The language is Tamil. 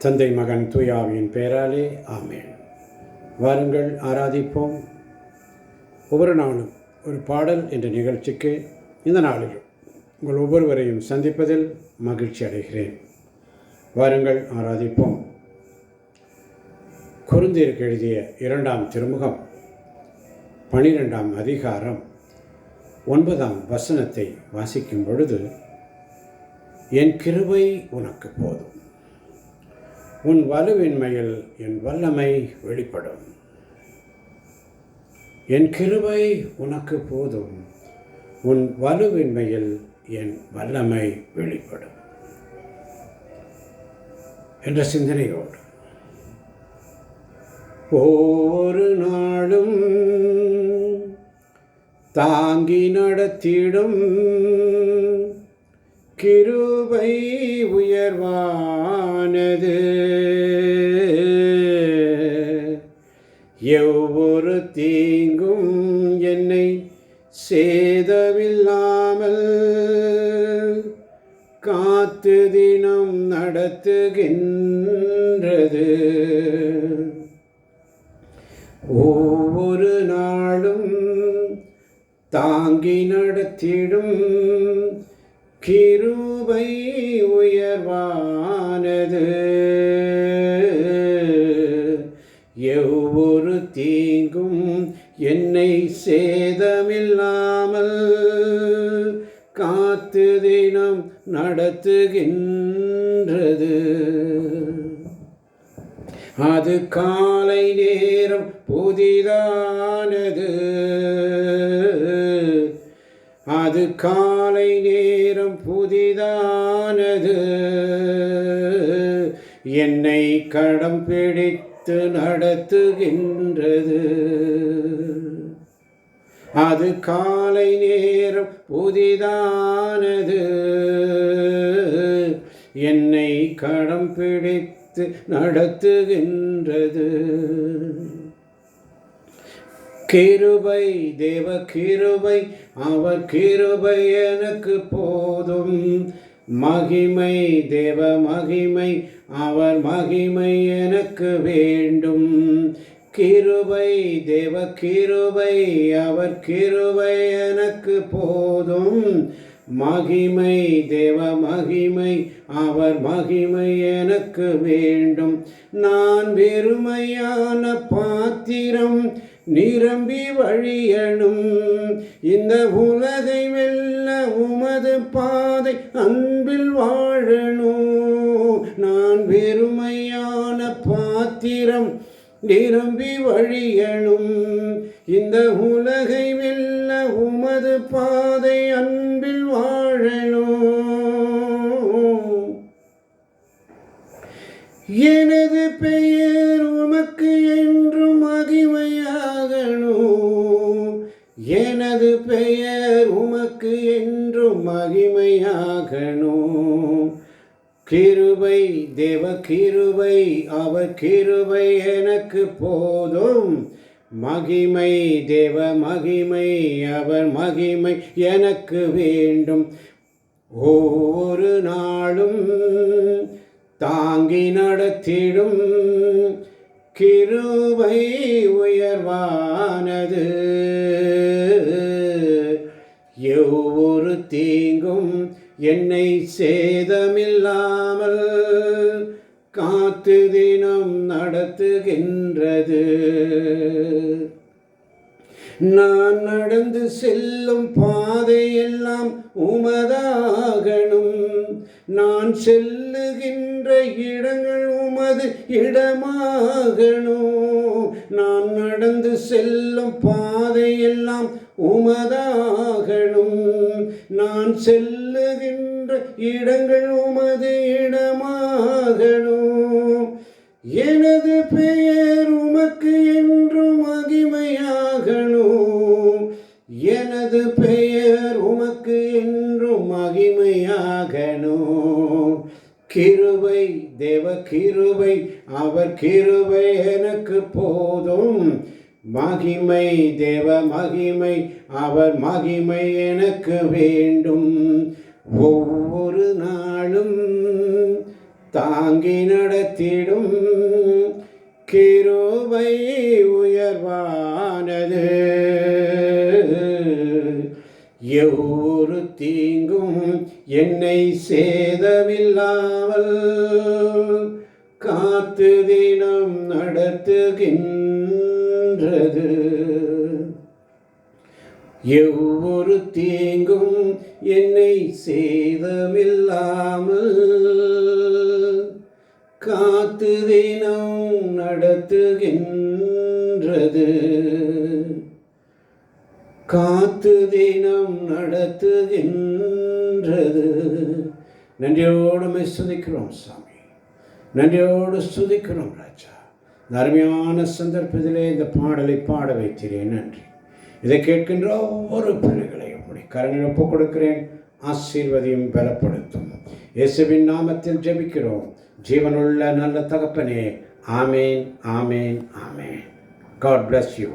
தந்தை மகன் தூயாவின் பெயராலே ஆமேன். வாருங்கள் ஆராதிப்போம். ஒவ்வொரு நாளும் ஒரு பாடல் என்ற நிகழ்ச்சிக்கு இந்த நாளில் உங்கள் ஒவ்வொருவரையும் சந்திப்பதில் மகிழ்ச்சி அடைகிறேன். வாருங்கள் ஆராதிப்போம். கொரிந்தியருக்கு எழுதிய 2ஆம் திருமுகம் 12ஆம் அதிகாரம் 9ஆம் வசனத்தை வாசிக்கும் பொழுது, என் கிருபை உனக்கு போதும், உன் வலுவின்மையில் என் வல்லமை வெளிப்படும். என் கிருபை உனக்கு போதும், உன் வலுவின்மையில் என் வல்லமை வெளிப்படும் என்ற சிந்தனையோடு ஒவ்வொரு நாளும் தாங்கி நடத்திடும் கிருபை உயர்வானது. எவ்வொரு தீங்கும் என்னை சேதமில்லாமல் காத்து தினம் நடத்துகின்றது. ஒவ்வொரு நாளும் தாங்கி நடத்திடும் கிருபை உயர்வானது. எவ்வொரு தீங்கும் என்னை சேதமில்லாமல் காத்து தினம் நடத்துகின்றது. அது காலை நேரம் புதிதானது, அது காலை நேரம் புதிதானது. என்னை கடம் பிடித்து நடத்துகின்றது. அது காலை நேரம் புதிதானது. என்னை கடம் பிடித்து நடத்துகின்றது. கிருபை, தேவ கிருபை, அவர் கிருபை எனக்கு போதும். மகிமை, தேவ மகிமை, அவர் மகிமை எனக்கு வேண்டும். கிருபை, தேவ கிருபை, அவர் கிருபை எனக்கு போதும். மகிமை, தேவ மகிமை, அவர் மகிமை எனக்கு வேண்டும். நான் வெறுமையான பாத்திரம் நிரம்பி வழியணும். இந்த உலகை வெல்ல உமது பாதை அன்பில் வாழணும். நான் வெறுமையான பாத்திரம் நிரம்பி வழியணும். இந்த உலகை வெல்ல உமது பாதை அன்பில் வாழணும். எனது பெயர் உமக்கு என்றும் மகிமையாகணும். எனது பெயர் உமக்கு என்றும் மகிமையாகணும். கிருபை, தேவ கிருபை, அவர் கிருபை எனக்கு போதும். மகிமை, தேவ மகிமை, அவர் மகிமை எனக்கு வேண்டும். ஒவ்வொரு நாளும் தாங்கி நடத்திடும் கிருபை உயர்வானது. எவ்வொரு தீங்கும் என்னை சேதமில்லாமல் காத்து தினம் நடத்துகின்றது. நான் நடந்து செல்லும் பாதையெல்லாம் உமதாகணும். நான் செல்லுகின்ற இடங்கள் உமது இடமாகணும். நான் நடந்து செல்லும் பாதையெல்லாம் உமதாகணும். நான் செல்லுகின்ற இடங்கள் உமது இடமாகணும். எனது பெயர் உமக்கு என்றும் மகிமையாகணும். எனது பெயர் உமக்கு என்றும் மகிமையாகணும். கிருபை, தேவ கிருபை, அவர் கிருபை எனக்கு போதும். மகிமை, தேவ மகிமை, அவர் மகிமை எனக்கு வேண்டும். ஒவ்வொரு நாளும் தாங்கி நடத்திடும் கிருபை உயர்வானது. எவ்வொரு தீங்கும் என்னை சேதமில்லாமல் காத்து தினம் நடத்துகின்றது. எவ்வொரு தீங்கும் என்னை சேதமில்லாமல் காத்து தினம் நடத்துகின்றது. காத்து தினம் நடத்துகின்றது. நன்றியோடு ஸ்துதிக்கிறோம் சாமி, நன்றியோடு ஸ்துதிக்கிறோம் ராஜா. இந்த அருமையான சந்தர்ப்பத்திலே இந்த பாடலை பாட வைக்கிறேன், நன்றி. இதை கேட்கின்ற ஒவ்வொரு பிள்ளைகளையும் உம்முடைய கரங்களில் ஒப்புக் கொடுக்கிறேன். ஆசீர்வதியும் பலப்படுத்தும். இயேசுவின் நாமத்தில் ஜெபிக்கிறோம் ஜீவனுள்ள நல்ல தகப்பனே. ஆமேன், ஆமேன், ஆமேன். God bless you.